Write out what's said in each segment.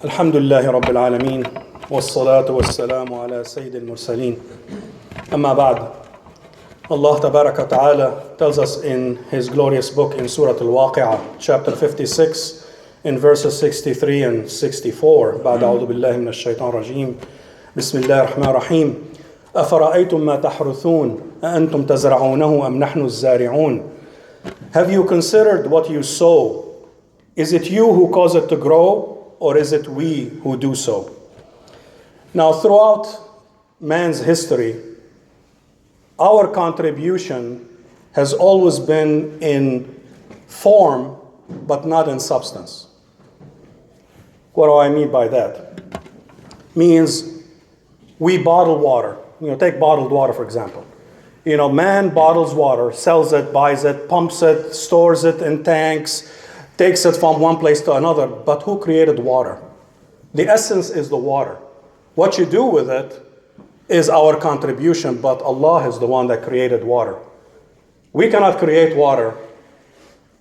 الحمد لله رب العالمين والصلاة والسلام على سيد المرسلين أما بعد. Allah Tabaraka wa Ta'ala tells us in His glorious book in Surah Al-Waqi'ah, chapter 56, in verses 63 and 64. بعد أعوذ بالله من الشيطان الرجيم. بسم الله الرحمن الرحيم. أفرأيتم ما تحرثون أأنتم تزرعونه أم نحن الزارعون. Have you considered what you sow? Is it you who cause it to grow, or is it we who do so? Now, throughout man's history, our contribution has always been in form, but not in substance. What do I mean by that? Means we bottle water. Take bottled water, for example. Man bottles water, sells it, buys it, pumps it, stores it in tanks, takes it from one place to another. But who created water? The essence is the water. What you do with it is our contribution, but Allah is the one that created water. We cannot create water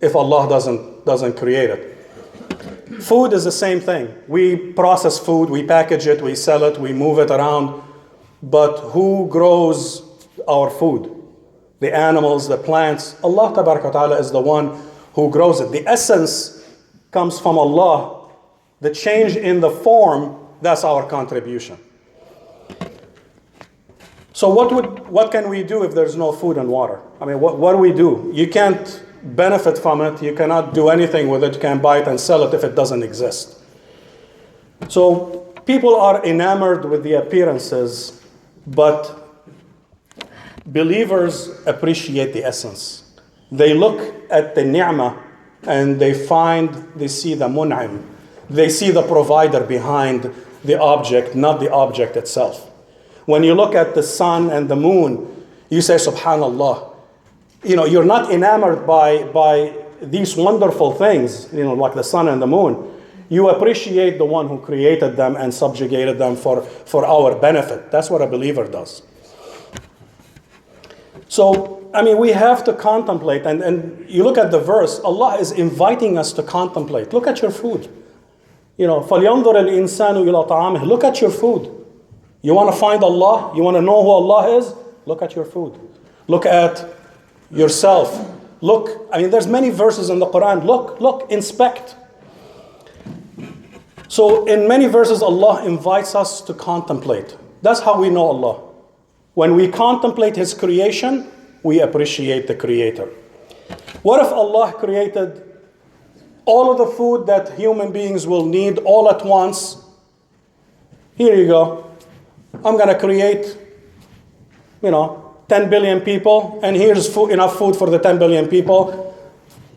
if Allah doesn't create it. Food is the same thing. We process food, we package it, we sell it, we move it around. But who grows our food? The animals, the plants. Allah Tabaraka wa Ta'ala is the one who grows it. The essence comes from Allah. The change in the form, that's our contribution. So what can we do if there's no food and water? I mean, what do we do? You can't benefit from it. You cannot do anything with it. You can't buy it and sell it if it doesn't exist. So people are enamored with the appearances, but believers appreciate the essence. They look at the ni'mah and they see the mun'im. They see the provider behind the object, not the object itself. When you look at the sun and the moon, you say, Subhanallah. You're not enamored by these wonderful things, like the sun and the moon. You appreciate the one who created them and subjugated them for our benefit. That's what a believer does. So, we have to contemplate, and you look at the verse, Allah is inviting us to contemplate. Look at your food. فَلْيَنْظُرِ الْإِنسَانُ إِلَىٰ طَعَامِهِ. Look at your food. You want to find Allah? You want to know who Allah is? Look at your food. Look at yourself. There's many verses in the Quran. Look, inspect. So in many verses, Allah invites us to contemplate. That's how we know Allah. When we contemplate His creation, we appreciate the Creator. What if Allah created all of the food that human beings will need all at once? Here you go. I'm going to create, 10 billion people, and here's enough food for the 10 billion people.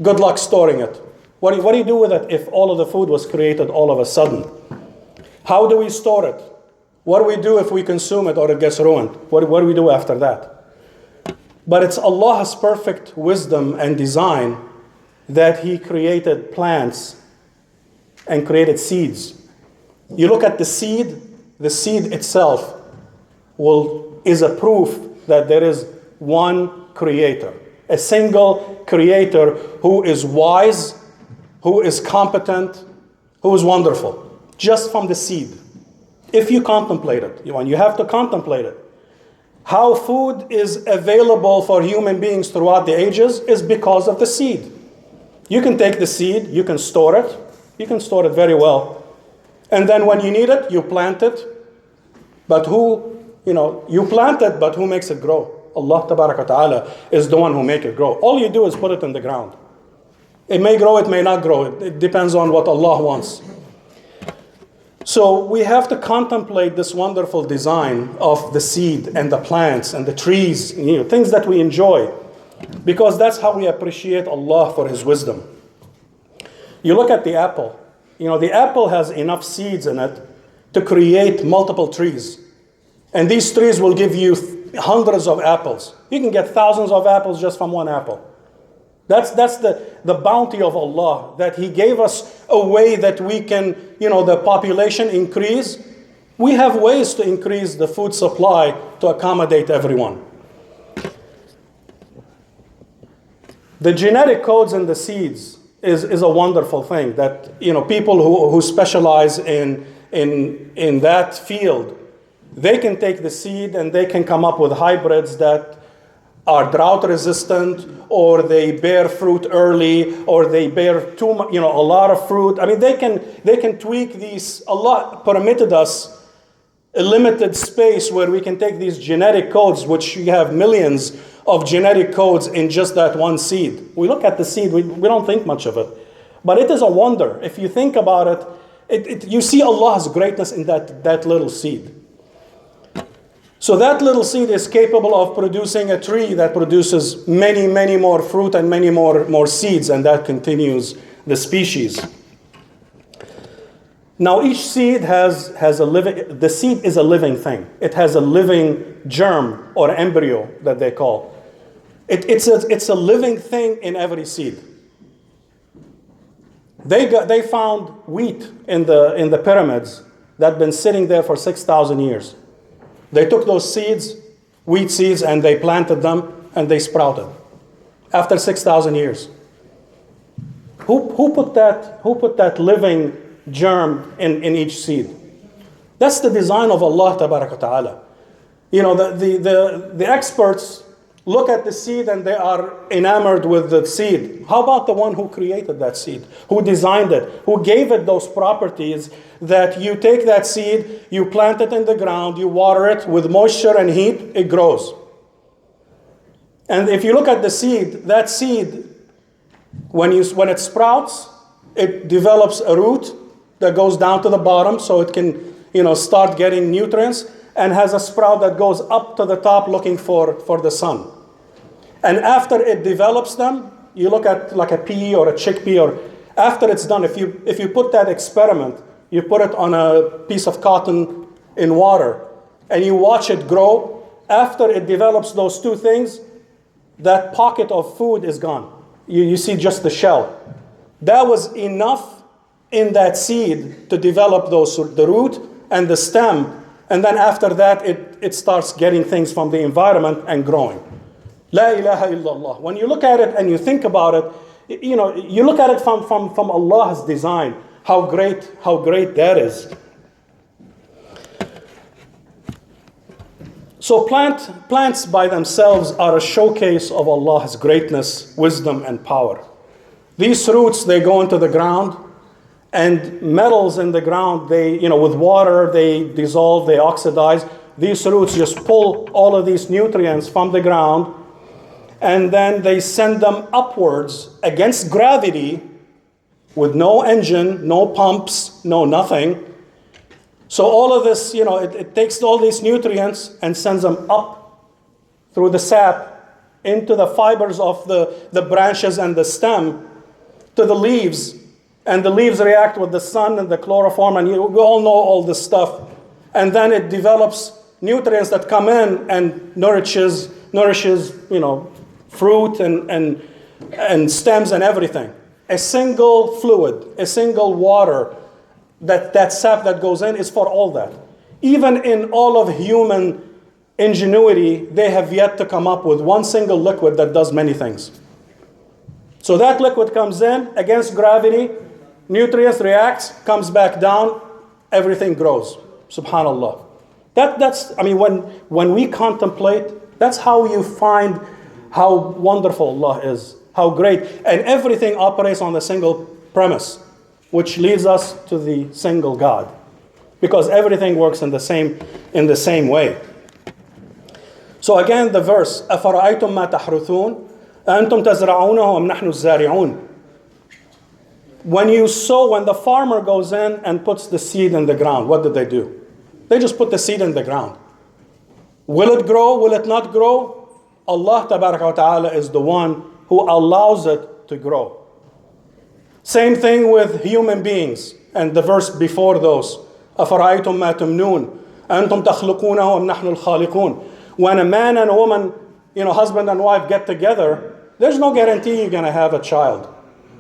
Good luck storing it. What do you do with it if all of the food was created all of a sudden? How do we store it? What do we do if we consume it or it gets ruined? What do we do after that? But it's Allah's perfect wisdom and design that He created plants and created seeds. You look at the seed itself is a proof that there is one creator, a single creator who is wise, who is competent, who is wonderful, just from the seed. If you contemplate it, you have to contemplate it. How food is available for human beings throughout the ages is because of the seed. You can take the seed, you can store it very well. And then when you need it, you plant it. But you plant it, but who makes it grow? Allah Tabaraka wa Ta'ala is the one who makes it grow. All you do is put it in the ground. It may grow, it may not grow. It depends on what Allah wants. So we have to contemplate this wonderful design of the seed and the plants and the trees, things that we enjoy, because that's how we appreciate Allah for His wisdom. You look at the apple. The apple has enough seeds in it to create multiple trees. And these trees will give you hundreds of apples. You can get thousands of apples just from one apple. That's the bounty of Allah, that He gave us a way that we can, the population increase. We have ways to increase the food supply to accommodate everyone. The genetic codes in the seeds is a wonderful thing that, people who specialize in that field, they can take the seed and they can come up with hybrids that are drought resistant, or they bear fruit early, or they bear a lot of fruit. I mean, they can tweak these. Allah permitted us a limited space where we can take these genetic codes, which you have millions of genetic codes in just that one seed. We look at the seed, we don't think much of it. But it is a wonder. If you think about it, you see Allah's greatness in that little seed. So that little seed is capable of producing a tree that produces many, many more fruit and many more seeds, and that continues the species. Now each seed has the seed is a living thing. It has a living germ or embryo that they call. It's a living thing in every seed. They found wheat in the pyramids that had been sitting there for 6,000 years. They took those seeds, wheat seeds, and they planted them, and they sprouted after 6,000 years. Who put that living germ in each seed? That's the design of Allah Tabaraka Ta'ala. The experts look at the seed and they are enamored with the seed. How about the one who created that seed, who designed it, who gave it those properties that you take that seed, you plant it in the ground, you water it with moisture and heat, it grows. And if you look at the seed, that seed, when it sprouts, it develops a root that goes down to the bottom so it can, start getting nutrients, and has a sprout that goes up to the top looking for the sun. And after it develops them, you look at like a pea or a chickpea, or after it's done, if you put that experiment, you put it on a piece of cotton in water, and you watch it grow, after it develops those two things, that pocket of food is gone. You see just the shell. That was enough in that seed to develop the root and the stem. And then after that, it starts getting things from the environment and growing. La ilaha illallah. When you look at it and you think about it, you look at it from Allah's design, how great that is. So plants by themselves are a showcase of Allah's greatness, wisdom, and power. These roots, they go into the ground, and metals in the ground, with water, they dissolve, they oxidize. These roots just pull all of these nutrients from the ground, and then they send them upwards against gravity with no engine, no pumps, no nothing. So all of this, it takes all these nutrients and sends them up through the sap into the fibers of the branches and the stem to the leaves. And the leaves react with the sun and the chloroform, and we all know all this stuff. And then it develops nutrients that come in and nourishes, fruit and stems and everything. A single fluid, a single water, that sap that goes in is for all that. Even in all of human ingenuity, they have yet to come up with one single liquid that does many things. So that liquid comes in against gravity, nutrients reacts, comes back down, everything grows. Subhanallah. When we contemplate, that's how you find how wonderful Allah is, how great. And everything operates on the single premise, which leads us to the single God. Because everything works in the same way. So again, the verse, أَفَرَأَيْتُمْ مَا تَحْرُثُونَ أَنْتُمْ تَزْرَعُونَهُ أَمْ نَحْنُ الزَّارِعُونَ. When the farmer goes in and puts the seed in the ground, what do? They just put the seed in the ground. Will it grow? Will it not grow? Allah Tabaraka wa Ta'ala is the one who allows it to grow. Same thing with human beings. And the verse before those, أَفَرَأَيْتُمْ مَا تُمْنُونَ أَنْتُمْ تَخْلُقُونَهُ أَمْ نَحْنُ الْخَالِقُونَ. When a man and a woman, husband and wife get together, there's no guarantee you're going to have a child.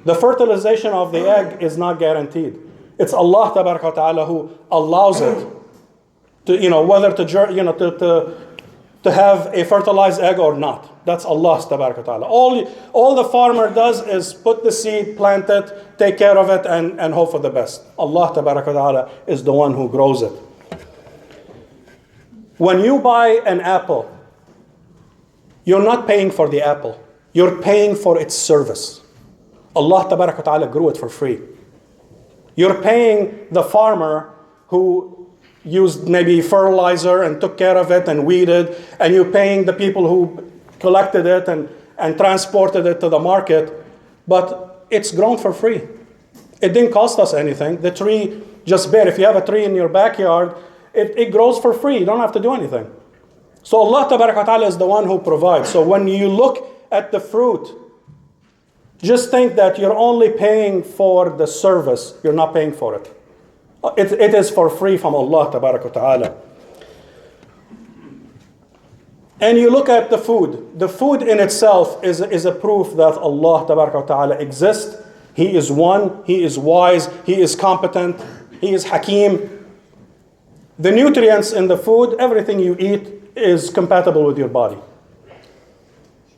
The fertilization of the egg is not guaranteed. It's Allah Tabaraka wa Ta'ala who allows it to, whether to have a fertilized egg or not. That's Allah's tabarak wa ta'ala. All the farmer does is put the seed, plant it, take care of it, and hope for the best. Allah tabarak wa ta'ala is the one who grows it. When you buy an apple, you're not paying for the apple. You're paying for its service. Allah tabarak wa ta'ala grew it for free. You're paying the farmer who used maybe fertilizer and took care of it and weeded, and you're paying the people who collected it and transported it to the market, but it's grown for free. It didn't cost us anything. The tree just bare. If you have a tree in your backyard, it grows for free. You don't have to do anything. So Allah tabarak wa ta'ala is the one who provides. So when you look at the fruit, just think that you're only paying for the service. You're not paying for it. It is for free from Allah tabarak wa ta'ala. And you look at the food. The food in itself is a proof that Allah tabarak wa ta'ala exists. He is one. He is wise. He is competent. He is Hakim. The nutrients in the food, everything you eat is compatible with your body.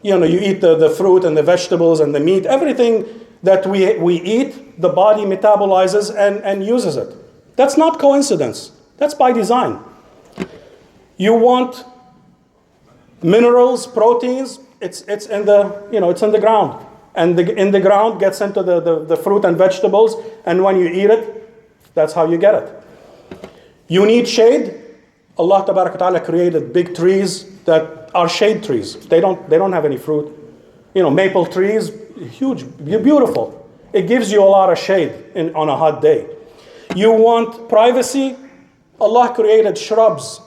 You know, you eat the fruit and the vegetables and the meat. Everything that we eat, the body metabolizes and uses it. That's not coincidence. That's by design. You want minerals, proteins, it's in the ground. And in the ground gets into the fruit and vegetables, and when you eat it, that's how you get it. You need shade. Allah tabarak wa ta'ala created big trees that are shade trees. They don't have any fruit. You know, maple trees, huge, beautiful. It gives you a lot of shade on a hot day. You want privacy? Allah created shrubs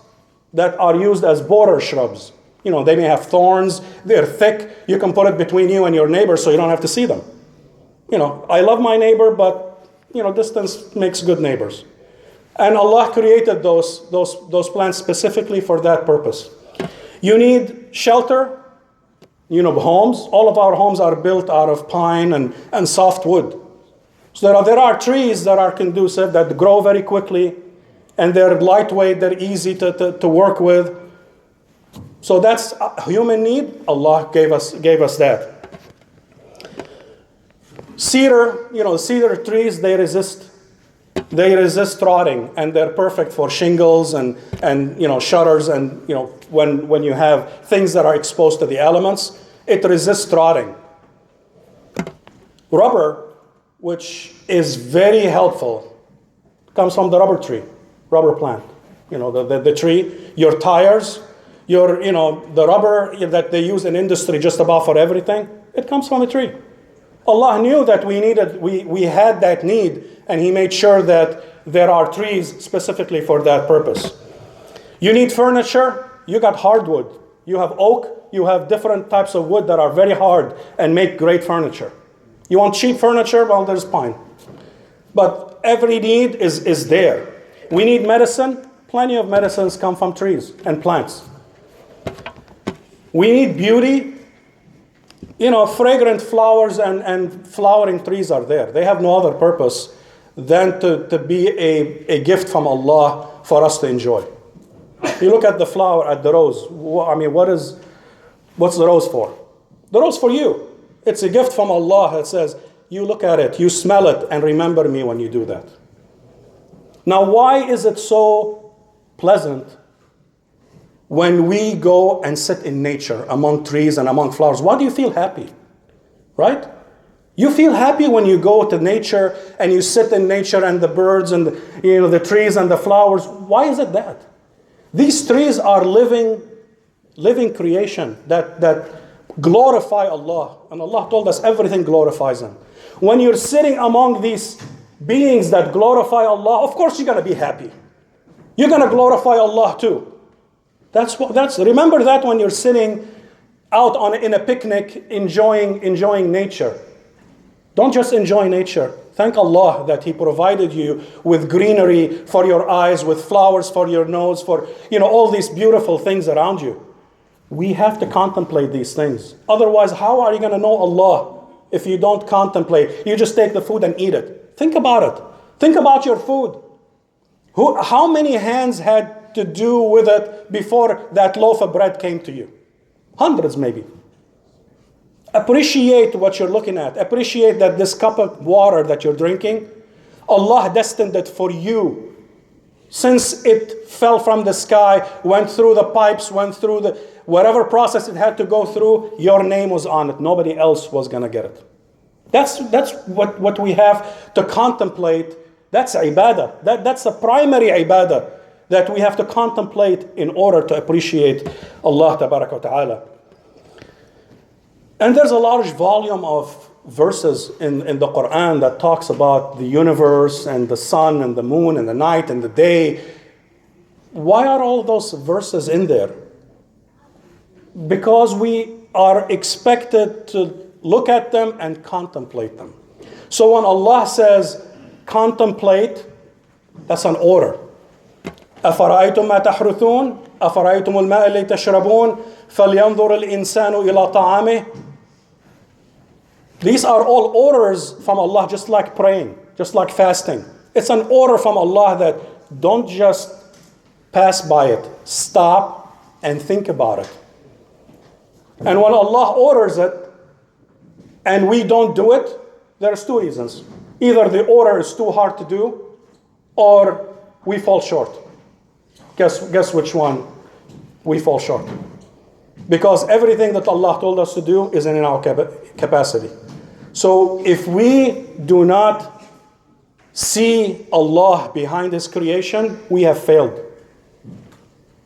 that are used as border shrubs. You know, they may have thorns, they're thick. You can put it between you and your neighbor so you don't have to see them. You know, I love my neighbor, but, you know, distance makes good neighbors. And Allah created those plants specifically for that purpose. You need shelter. You know, homes. All of our homes are built out of pine and soft wood. So there are trees that are conducive, that grow very quickly, and they're lightweight, they're easy to work with. So that's a human need. Allah gave us that. Cedar trees, they resist rotting, and they're perfect for shingles and shutters, and when you have things that are exposed to the elements, it resists rotting. Rubber, which is very helpful, comes from the rubber plant. You know, the tree, your tires, the rubber that they use in industry just about for everything, it comes from a tree. Allah knew that we had that need, and He made sure that there are trees specifically for that purpose. You need furniture, you got hardwood. You have oak, you have different types of wood that are very hard and make great furniture. You want cheap furniture? Well, there's pine. But every need is there. We need medicine. Plenty of medicines come from trees and plants. We need beauty. Fragrant flowers and flowering trees are there. They have no other purpose than to be a gift from Allah for us to enjoy. You look at the flower, at the rose. What's the rose for? The rose for you. It's a gift from Allah that says, you look at it, you smell it, and remember me when you do that. Now, why is it so pleasant when we go and sit in nature among trees and among flowers? Why do you feel happy? Right? You feel happy when you go to nature and you sit in nature and the birds and the trees and the flowers. Why is it that? These trees are living creation that glorify Allah. And Allah told us everything glorifies Him. When you're sitting among these beings that glorify Allah, of course you're going to be happy. You're going to glorify Allah too. Remember that when you're sitting out in a picnic enjoying nature. Don't just enjoy nature. Thank Allah that He provided you with greenery for your eyes, with flowers for your nose, for all these beautiful things around you. We have to contemplate these things. Otherwise, how are you going to know Allah if you don't contemplate? You just take the food and eat it. Think about it. Think about your food. How many hands had to do with it before that loaf of bread came to you? Hundreds maybe. Appreciate what you're looking at. Appreciate that this cup of water that you're drinking, Allah destined it for you. Since it fell from the sky, went through the pipes, went through the whatever process it had to go through, your name was on it. Nobody else was going to get it. That's what we have to contemplate. That's ibadah. That's the primary ibadah that we have to contemplate in order to appreciate Allah Tabaraka wa Ta'ala. And there's a large volume of verses in the Quran that talks about the universe and the sun and the moon and the night and the day. Why are all those verses in there? Because we are expected to look at them and contemplate them. So when Allah says contemplate, that's an order. أَفَرَأَيْتُمْ مَا تَحْرُثُونَ أَفَرَأَيْتُمُ الْمَاءَ الَّذِي تَشْرَبُونَ فَلْيَنْظُرِ الْإِنسَانُ إِلَىٰ طَعَامِهِ. These are all orders from Allah, just like praying, just like fasting. It's an order from Allah that don't just pass by it. Stop and think about it. And when Allah orders it and we don't do it, there's two reasons. Either the order is too hard to do or we fall short. Guess which one we fall short. Because everything that Allah told us to do is in our capacity. So if we do not see Allah behind His creation, we have failed.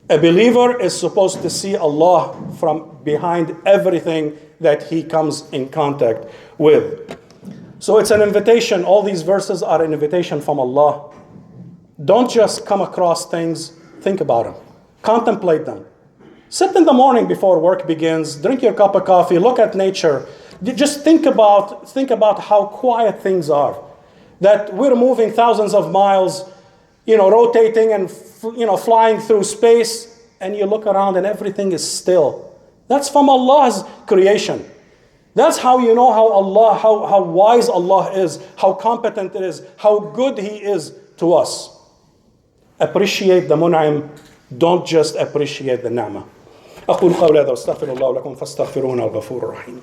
A believer is supposed to see Allah from behind everything that he comes in contact with. So it's an invitation. All these verses are an invitation from Allah. Don't just come across things, think about them. Contemplate them. Sit in the morning before work begins, drink your cup of coffee, look at nature. Just think about how quiet things are. That we're moving thousands of miles, rotating and flying through space, and you look around and everything is still. That's from Allah's creation. That's how you know how wise Allah is, how competent it is, how good He is to us. Appreciate the mun'im, don't just appreciate the ni'mah. أقول قولي هذا واستغفر الله لكم فاستغفروه الغفور الرحيم.